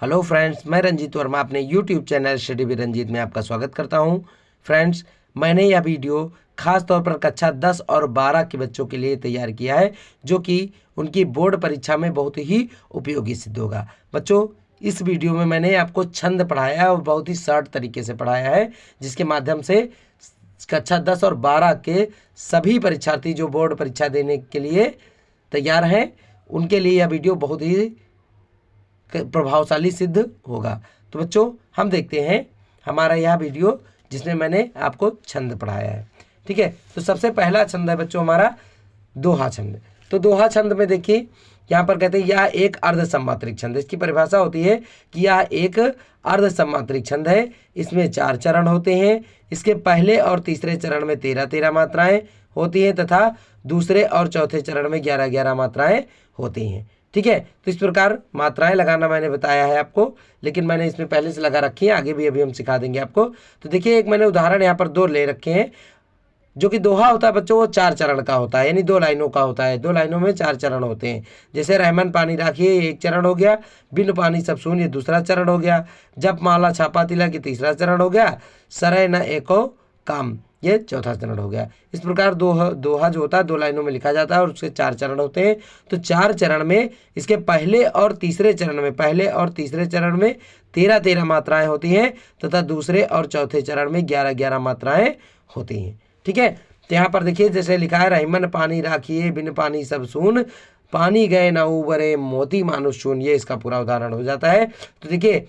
Hello friends, मैं रंजीत वर्मा अपने YouTube channel study with Ranjeet में आपका स्वागत करता हूं। फ्रेंड्स, मैंने यह वीडियो खास तौर पर कक्षा 10 और 12 के बच्चों के लिए तैयार किया है, जो कि उनकी बोर्ड परीक्षा में बहुत ही उपयोगी सिद्ध होगा। बच्चों, इस वीडियो में मैंने आपको छंद पढ़ाया है और बहुत ही शॉर्ट तरीके से पढ़ाया है, जिसके माध्यम से कक्षा 10 और 12 के सभी परीक्षार्थी जो बोर्ड परीक्षा देने के लिए तैयार हैं, उनके लिए यह वीडियो बहुत ही प्रभावशाली सिद्ध होगा। तो बच्चों, हम देखते हैं हमारा यह वीडियो जिसमें मैंने आपको छंद पढ़ाया है। ठीक है, तो सबसे पहला छंद है बच्चों हमारा दोहा छंद। तो दोहा छंद में देखिए, यहाँ पर कहते हैं यह एक अर्ध सम्मात्रिक छंद। इसकी परिभाषा होती है कि यह एक अर्ध सम्मात्रिक छंद है। इसमें 4 चरण होते हैं। इसके पहले और तीसरे चरण में 13-13 मात्राएं होती हैं तथा दूसरे और चौथे चरण में 11-11 मात्राएं होती हैं। ठीक है, तो इस प्रकार मात्राएं लगाना मैंने बताया है आपको, लेकिन मैंने इसमें पहले से लगा रखी है, आगे भी अभी हम सिखा देंगे आपको। तो देखिए, एक मैंने उदाहरण यहाँ पर 2 ले रखे हैं। जो कि दोहा होता है बच्चों, वो 4 चरण का होता है, यानी 2 लाइनों का होता है। 2 लाइनों में 4 चरण होते हैं। जैसे रहमन पानी राखिए, ये 1 चरण हो गया। बिन पानी सब सून, ये दूसरा चरण हो गया। जब माला छापा तिलक, ये तीसरा चरण हो गया। सरय न एको काम, ये चौथा चरण हो गया। इस प्रकार दोहा जो होता है 2 लाइनों में लिखा जाता है और उसके 4 चरण होते हैं। तो 4 चरण में इसके पहले और तीसरे चरण में 13-13 मात्राएं होती हैं तथा दूसरे और चौथे चरण में 11-11 मात्राएं होती हैं। ठीक है, तो यहाँ पर देखिए जैसे लिखा है, रहीमन पानी राखिए, बिन पानी सब सून, पानी गए न उबरे, मोती मानुष चून। ये इसका पूरा उदाहरण हो जाता है। तो देखिए,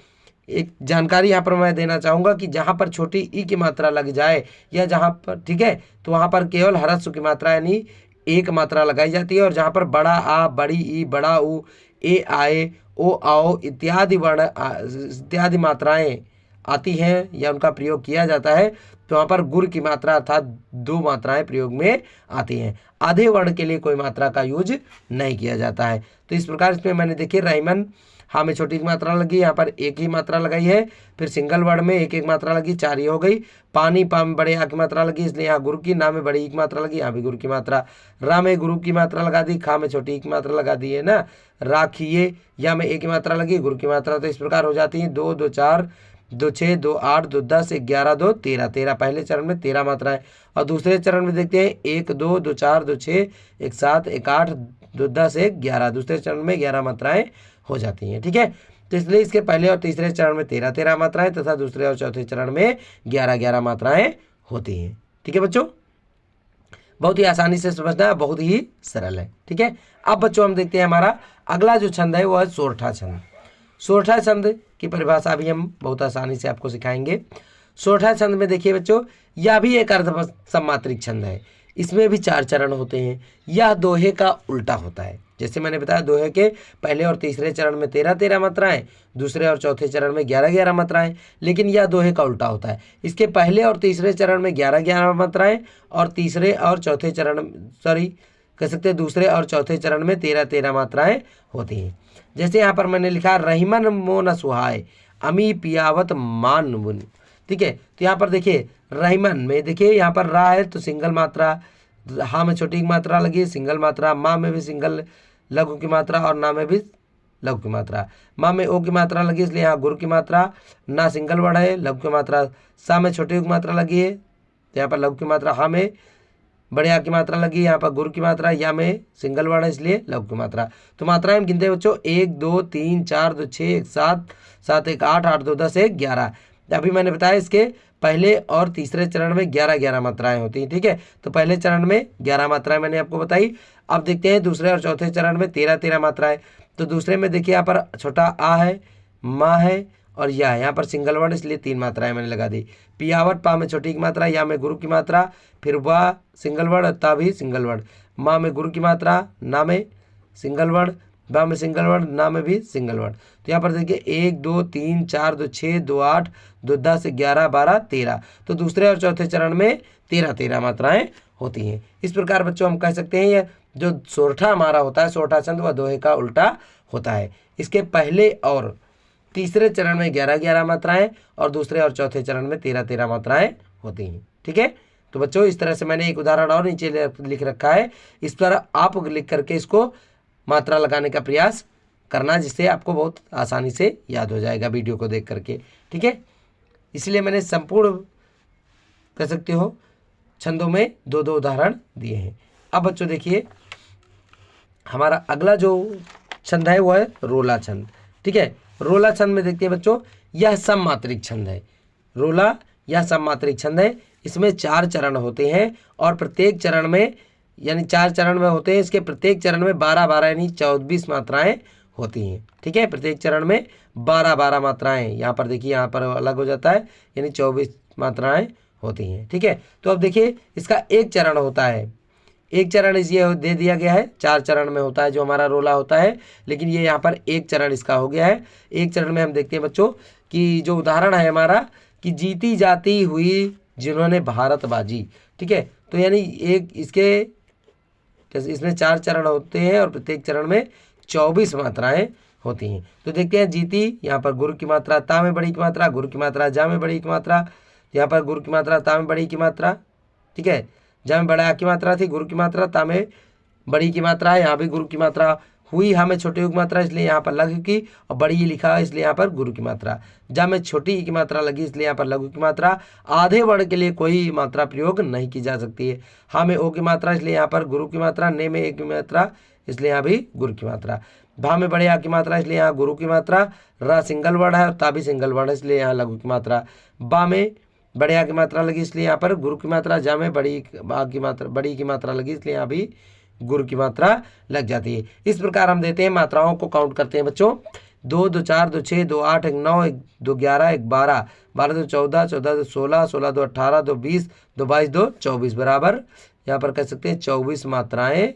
एक जानकारी यहाँ पर मैं देना चाहूँगा कि जहाँ पर छोटी ई की मात्रा लग जाए या जहाँ पर, ठीक है, तो वहाँ पर केवल ह्रस्व की मात्रा यानी एक मात्रा लगाई जाती है। और जहाँ पर बड़ा आ, बड़ी ई, बड़ा ऊ, ए आए, ओ आओ इत्यादि वर्ण इत्यादि मात्राएं आती हैं या उनका प्रयोग किया जाता है, तो वहाँ पर गुर की मात्रा अर्थात 2 मात्राएं प्रयोग में आती हैं। आधे वर्ण के लिए कोई मात्रा का यूज नहीं किया जाता है। तो इस प्रकार इसमें मैंने देखिए रहीमन, हाँ में छोटी की मात्रा लगी, यहाँ पर एक ही मात्रा लगाई है। फिर सिंगल वर्ड में 1-1 मात्रा लगी, 4 ही हो गई। पानी, पा में बड़े आ की मात्रा लगी, इसलिए यहाँ गुरु की। ना में बड़ी ई की मात्रा लगी, यहाँ भी गुरु की मात्रा। रा में गुरु की मात्रा लगा दी, खा में छोटी ई की मात्रा लगा दी है ना। राखिए, या में 1 की मात्रा लगी, गुरु की मात्रा। तो इस प्रकार हो जाती है 2, 2, 4, 2, 6, 2, 8, 2, 10, 11, 2, 13। 13 पहले चरण में 13 मात्राएं। और दूसरे चरण में देखते हैं 1, 2, 2, 4, 2, 6, 1, 7, 1, 8, 2, 10, 1, 11। दूसरे चरण में 11 मात्राएं हो जाती हैं। ठीक है, तो इसलिए इसके पहले और तीसरे चरण में 13-13 मात्राएं तथा दूसरे और चौथे चरण में 11-11 मात्राएं होती हैं। ठीक है बच्चों, बहुत ही आसानी से समझना है, बहुत ही सरल है। ठीक है, अब बच्चों हम देखते हैं हमारा अगला जो छंद है वो है सोरठा छंद। सोरठा छंद की परिभाषा भी हम बहुत आसानी से आपको सिखाएंगे। सोरठा छंद में देखिए बच्चों, यह भी एक अर्ध सम्मात्रिक छंद है। इसमें भी 4 चरण होते हैं। यह दोहे का उल्टा होता है। जैसे मैंने बताया, दोहे के पहले और तीसरे चरण में 13-13 मात्राएं, दूसरे और चौथे चरण में 11-11 मात्राएं, लेकिन यह दोहे का उल्टा होता है। इसके पहले और तीसरे चरण में 11-11 मात्राएं और तीसरे और चौथे चरण, कह सकते हैं दूसरे और चौथे चरण में 13-13 मात्राएं होती हैं। जैसे यहाँ पर मैंने लिखा, रहीमन मोन सुहाय, अमी पियावत मान बुन। ठीक है, तो यहाँ पर देखिए रहीमन में देखिए यहाँ पर रा है तो सिंगल मात्रा, हा में छोटी की मात्रा लगी, सिंगल मात्रा। माँ में भी सिंगल लघु की मात्रा और ना में भी लघु की मात्रा। माँ में ओ की मात्रा लगी, इसलिए यहाँ गुरु की मात्रा। ना सिंगल वर्ड है, लघु की मात्रा। सा में छोटी की मात्रा लगी है, तो यहाँ पर लघु की मात्रा। हा में बड़े आ की मात्रा लगी, यहाँ पर गुरु की मात्रा। या में सिंगल वर्ड है, इसलिए लघु की मात्रा। तो मात्राएं हम गिनते हैं बच्चों, 1, 2, 3, 4, 2, 6, 1, 7, 7, 1, 8, 8, 2, 10, 1, 11। अभी मैंने बताया इसके पहले और तीसरे चरण में 11-11 मात्राएं होती हैं। ठीक है, तो पहले चरण में 11 मात्राएं मैंने आपको बताई। अब देखते हैं दूसरे और चौथे चरण में 13-13 मात्राएं। तो दूसरे में देखिए यहाँ पर छोटा आ है, माँ है और या है। यहाँ पर सिंगल वर्ड, इसलिए 3 मात्राएं मैंने लगा दी। पियावट, पा में छोटी की मात्रा, या में गुरु की मात्रा। फिर वाह सिंगल वर्ड, ता भी सिंगल वर्ड। माँ में गुरु की मात्रा, ना में सिंगल वर्ड, बा में सिंगल वर्ड, ना में भी सिंगल वर्ड। तो यहाँ पर देखिए 1, 2, 3, 4, 2, 6, 2, 8, 2, 10, 11, 12, 13। तो दूसरे और चौथे चरण में 13-13 मात्राएं होती हैं। इस प्रकार बच्चों हम कह सकते हैं ये जो सोरठा हमारा होता है, सोरठा छंद, वह दोहे का उल्टा होता है। इसके पहले और तीसरे चरण में 11-11 मात्राएं और दूसरे और चौथे चरण में 13-13 मात्राएं होती हैं। ठीक है, तो बच्चों इस तरह से मैंने एक उदाहरण और नीचे लिख रखा है। इस पर आप लिख करके इसको मात्रा लगाने का प्रयास करना, जिससे आपको बहुत आसानी से याद हो जाएगा वीडियो को देख करके। ठीक है, इसलिए मैंने संपूर्ण कह सकते हो छंदों में 2-2 उदाहरण दिए हैं। अब बच्चों देखिए, हमारा अगला जो छंद है वो है रोला छंद। ठीक है, रोला छंद में देखते हैं बच्चों, यह सममात्रिक छंद है। रोला यह सममात्रिक छंद है। इसमें 4 चरण होते हैं और प्रत्येक चरण में यानी 4 चरण में होते हैं। इसके प्रत्येक चरण में 12-12 यानी 24 मात्राएं होती हैं। ठीक है, प्रत्येक चरण में 12-12 मात्राएं, यहाँ पर देखिए यहाँ पर अलग हो जाता है, यानी 24 मात्राएं होती हैं। ठीक है, तो अब देखिए इसका एक चरण होता है, एक चरण ये दे दिया गया है, 4 चरण में होता है जो हमारा रोला होता है, लेकिन ये यहाँ पर एक चरण इसका हो गया है। एक चरण में हम देखते हैं बच्चों कि जो उदाहरण है हमारा कि जीती जाती हुई जिन्होंने भारत बाजी। ठीक है, तो यानी एक इसमें 4 चरण होते हैं और प्रत्येक चरण में 24 मात्राएं होती हैं। तो देखते हैं, जीती, यहाँ पर गुरु की मात्रा ता में बड़ी की मात्रा, गुरु की मात्रा जा में बड़ी की मात्रा, यहाँ पर गुरु की मात्रा ता में बड़ी की मात्रा। ठीक है, जा में बड़ा की मात्रा थी, गुरु की मात्रा ता में बड़ी की मात्रा है, यहाँ भी गुरु की मात्रा हुई, हाँ में छोटी की मात्रा इसलिए यहाँ पर लघु की, और बड़ी लिखा है इसलिए यहाँ पर गुरु की मात्रा। जा में छोटी की मात्रा लगी इसलिए यहाँ पर लघु की मात्रा। आधे वर्ण के लिए कोई मात्रा प्रयोग नहीं की जा सकती है। हाँ में ओ की मात्रा इसलिए यहाँ पर गुरु की मात्रा, ने में ए की मात्रा इसलिए यहाँ भी गुरु की मात्रा। भा में बड़े आ की मात्रा इसलिए यहाँ गुरु की मात्रा। रा सिंगल वर्ड है और ता भी सिंगल वर्ड है इसलिए यहाँ लघु की मात्रा। बा में बड़े आ की मात्रा लगी इसलिए यहाँ पर गुरु की मात्रा। जा में बड़ी की मात्रा लगी इसलिए यहाँ भी गुरु की मात्रा लग जाती है। इस प्रकार हम देते हैं, मात्राओं को काउंट करते हैं बच्चों। 2, 2, 4, 2, 6, 2, 8, 1, 9, 1, 2, 11, 1, 12, 12, 2, 14, 14, 2, 16, 16, 2, 18, 2, 20, 2, 22, 2, 24 बराबर यहाँ पर कह सकते हैं 24 मात्राएं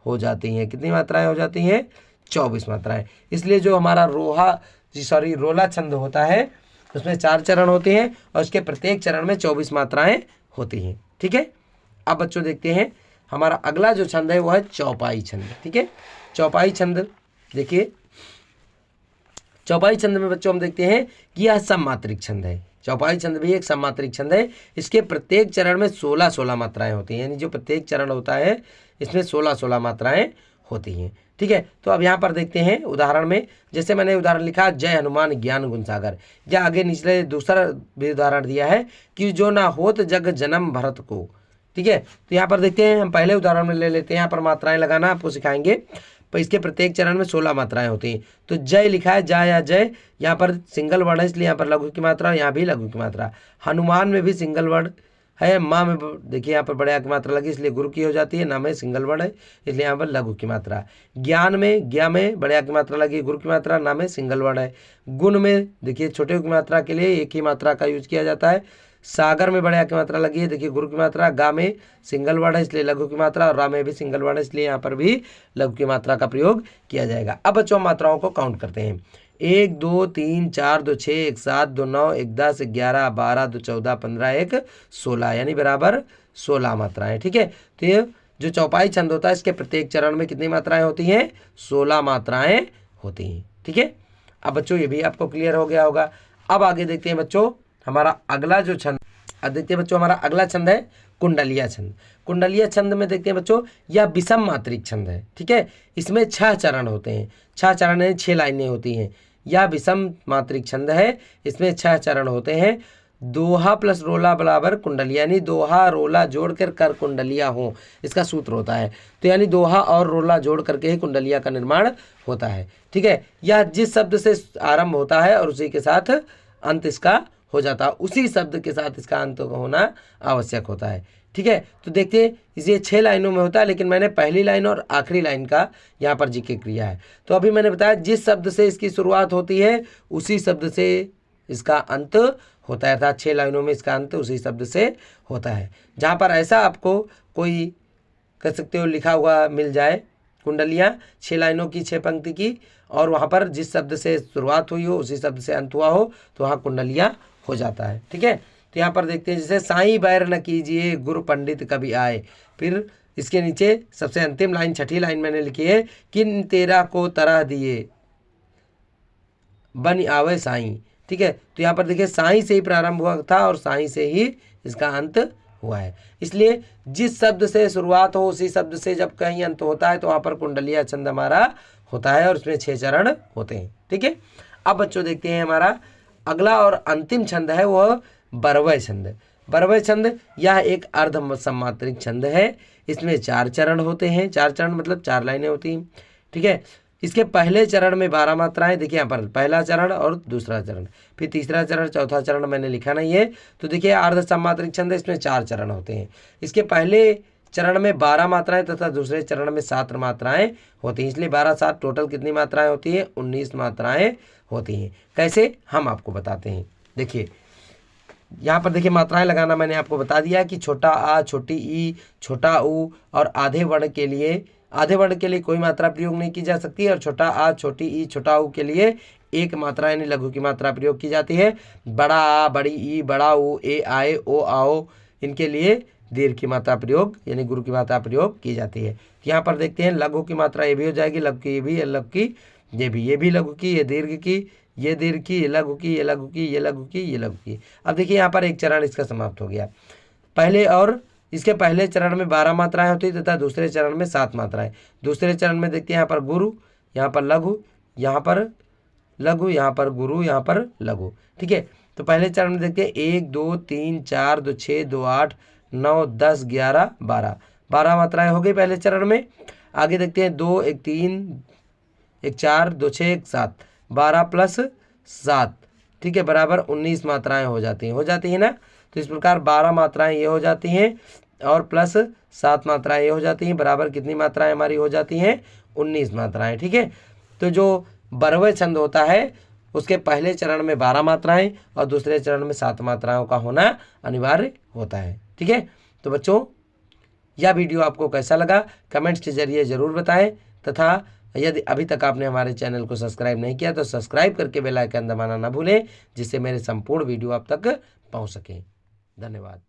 हो जाती हैं। कितनी मात्राएं हो जाती हैं? 24 मात्राएं। इसलिए जो हमारा रोला छंद होता है उसमें 4 चरण होते हैं और उसके प्रत्येक चरण में 24 मात्राएं होती हैं। ठीक है, अब बच्चों देखते हैं हमारा अगला जो छंद है वो है चौपाई छंद। ठीक है, चौपाई छंद देखिए, चौपाई छंद में बच्चों हम देखते हैं कि यह सममात्रिक छंद है। चौपाई छंद भी एक सममात्रिक छंद है। इसके प्रत्येक चरण में 16-16 मात्राएं होती हैं, यानी जो प्रत्येक चरण होता है इसमें 16-16 मात्राएं होती हैं। ठीक है, तो अब यहाँ पर देखते हैं उदाहरण में, जैसे मैंने उदाहरण लिखा जय हनुमान ज्ञान गुण सागर, या आगे निचले दूसरा भी उदाहरण दिया है कि जो ना होत जग जन्म भरत को। ठीक है, तो यहाँ पर देखते हैं, हम पहले उदाहरण में ले लेते हैं। यहाँ पर मात्राएं लगाना आपको सिखाएंगे, पर इसके प्रत्येक चरण में 16 मात्राएं होती हैं। तो जय लिखा है, जा या जय, यहाँ पर सिंगल वर्ड है इसलिए यहाँ पर लघु की मात्रा, यहाँ भी लघु की मात्रा। हनुमान में भी सिंगल वर्ड है। माँ में देखिए यहाँ पर बड़े आ की मात्रा लगी इसलिए गुरु की हो जाती है। ना में सिंगल वर्ड है इसलिए यहाँ पर लघु की मात्रा। ज्ञान में ज्ञा में बड़े आ की मात्रा लगी, गुरु की मात्रा, ना में सिंगल वर्ड है। गुण में देखिए छोटे की मात्रा के लिए एक ही मात्रा का यूज किया जाता है। सागर में बड़े आ की मात्रा लगी है, देखिए गुरु की मात्रा। गा में सिंगल वर्ड है इसलिए लघु की मात्रा, और रा में भी सिंगल वर्ड है इसलिए यहाँ पर भी लघु की मात्रा का प्रयोग किया जाएगा। अब बच्चों मात्राओं को काउंट करते हैं। 1, 2, 3, 4, 2, 6, 1, 7, 2, 9, 1, 10, 11, 12, 2, 14, 15, 1, 16 यानी बराबर 16 मात्राएं। ठीक है, तो ये जो चौपाई छंद होता है इसके प्रत्येक चरण में कितनी मात्राएं होती हैं? 16 मात्राएं होती हैं। ठीक है, अब बच्चों ये भी आपको क्लियर हो गया होगा। अब आगे देखते हैं बच्चों हमारा अगला जो छंद, अब देखते हैं बच्चों हमारा अगला छंद है कुंडलिया छंद। कुंडलिया छंद में देखते हैं बच्चों यह विषम मात्रिक छंद है। ठीक है, इसमें 6 चरण होते हैं। 6 चरण है, 6 लाइनें होती हैं। यह विषम मात्रिक छंद है, इसमें 6 चरण होते हैं। दोहा प्लस रोला बराबर कुंडलिया, यानी दोहा रोला जोड़कर कर कुंडलिया हो, इसका सूत्र होता है। तो यानी दोहा और रोला जोड़ करके ही कुंडलिया का निर्माण होता है। ठीक है, यह जिस शब्द से आरंभ होता है और उसी के साथ अंत इसका हो जाता है, उसी शब्द के साथ इसका अंत होना आवश्यक होता है। ठीक है, तो देखते हैं इसे 6 लाइनों में होता है, लेकिन मैंने पहली लाइन और आखिरी लाइन का यहाँ पर जिक्र किया है। तो अभी मैंने बताया जिस शब्द से इसकी शुरुआत होती है उसी शब्द से इसका अंत होता है, अर्थात 6 लाइनों में इसका अंत उसी शब्द से होता है। जहाँ पर ऐसा आपको कोई कह सकते हो लिखा हुआ मिल जाए कुंडलियाँ 6 लाइनों की 6 पंक्ति की, और वहाँ पर जिस शब्द से शुरुआत हुई हो उसी शब्द से अंत हुआ हो तो वहाँ कुंडलिया हो जाता है। ठीक है, तो यहाँ पर देखते हैं जैसे साईं बैर न कीजिए गुरु पंडित कभी आए, फिर इसके नीचे सबसे अंतिम लाइन 6ठी लाइन मैंने लिखी है किन तेरा को तरह दिए बन आवे साईं। ठीक है, तो यहाँ पर देखिए साईं से ही प्रारंभ हुआ था और साईं से ही इसका अंत हुआ है। इसलिए जिस शब्द से शुरुआत हो उसी शब्द से जब कहीं अंत होता है तो वहाँ पर कुंडलिया छंद हमारा होता है और इसमें 6 चरण होते हैं। ठीक है, अब बच्चों देखते हैं हमारा अगला और अंतिम छंद है वह बरवय छंद। बरवय छंद यह एक अर्ध सम्मात्रिक छंद है। इसमें 4 चरण होते हैं। 4 चरण मतलब 4 लाइनें होती हैं। ठीक है, इसके पहले चरण में 12 मात्राएं, देखिए यहाँ पर पहला चरण और दूसरा चरण, फिर तीसरा चरण, चौथा चरण मैंने लिखा नहीं है। तो देखिए अर्ध सम्मात्रिक छंद है, इसमें 4 चरण होते हैं। इसके पहले चरण में 12 मात्राएं तथा दूसरे चरण में 7 मात्राएं होती हैं, इसलिए 12 7 टोटल कितनी मात्राएं होती हैं? 19 मात्राएं होती हैं। कैसे, हम आपको बताते हैं। देखिए यहाँ पर देखिए मात्राएं लगाना मैंने आपको बता दिया कि छोटा आ, छोटी ई, छोटा ऊ और आधे वर्ण के लिए कोई मात्रा प्रयोग नहीं की जा सकती और छोटा आ, छोटी ई, छोटा ऊ के लिए एक मात्रा यानी लघु की मात्रा प्रयोग की जाती है। बड़ा आ, बड़ी ई, बड़ा ऊ, ए आए, ओ आओ, इनके लिए दीर्घ की मात्रा प्रयोग यानी गुरु की मात्रा प्रयोग की जाती है। यहाँ पर देखते हैं लघु की मात्रा ये भी हो जाएगी, लघु की ये भी, लघु की ये भी, ये भी लघु की, ये दीर्घ की, ये दीर्घ की, ये लघु की, ये लघु की, ये लघु की, ये लघु की। अब देखिए यहाँ पर एक चरण इसका समाप्त हो गया। पहले और इसके पहले चरण में 12 मात्राएं होती तथा दूसरे चरण में 7 मात्राएं। दूसरे चरण में देखते हैं यहाँ पर गुरु, यहाँ पर लघु, यहाँ पर लघु, यहाँ पर गुरु, यहाँ पर लघु। ठीक है, तो पहले चरण में देखते हैं 1 2 3 4 2 6 2 8 9 10 11 12, 12 मात्राएं हो गई पहले चरण में। आगे देखते हैं 2 1 3 1 4 2 6 1 7, 12 प्लस 7, ठीक है, बराबर 19 मात्राएं हो जाती हैं ना। तो इस प्रकार 12 मात्राएं ये हो जाती हैं और प्लस 7 मात्राएं ये हो जाती हैं, बराबर कितनी मात्राएं हमारी हो जाती हैं? 19 मात्राएं। ठीक है, तो जो बरवय छंद होता है उसके पहले चरण में 12 मात्राएं और दूसरे चरण में 7 मात्राओं का होना अनिवार्य होता है। ठीक है, तो बच्चों यह वीडियो आपको कैसा लगा कमेंट्स के जरिए ज़रूर बताएं तथा यदि अभी तक आपने हमारे चैनल को सब्सक्राइब नहीं किया तो सब्सक्राइब करके बेल आइकन दबाना ना भूलें, जिससे मेरे संपूर्ण वीडियो आप तक पहुंच सकें। धन्यवाद।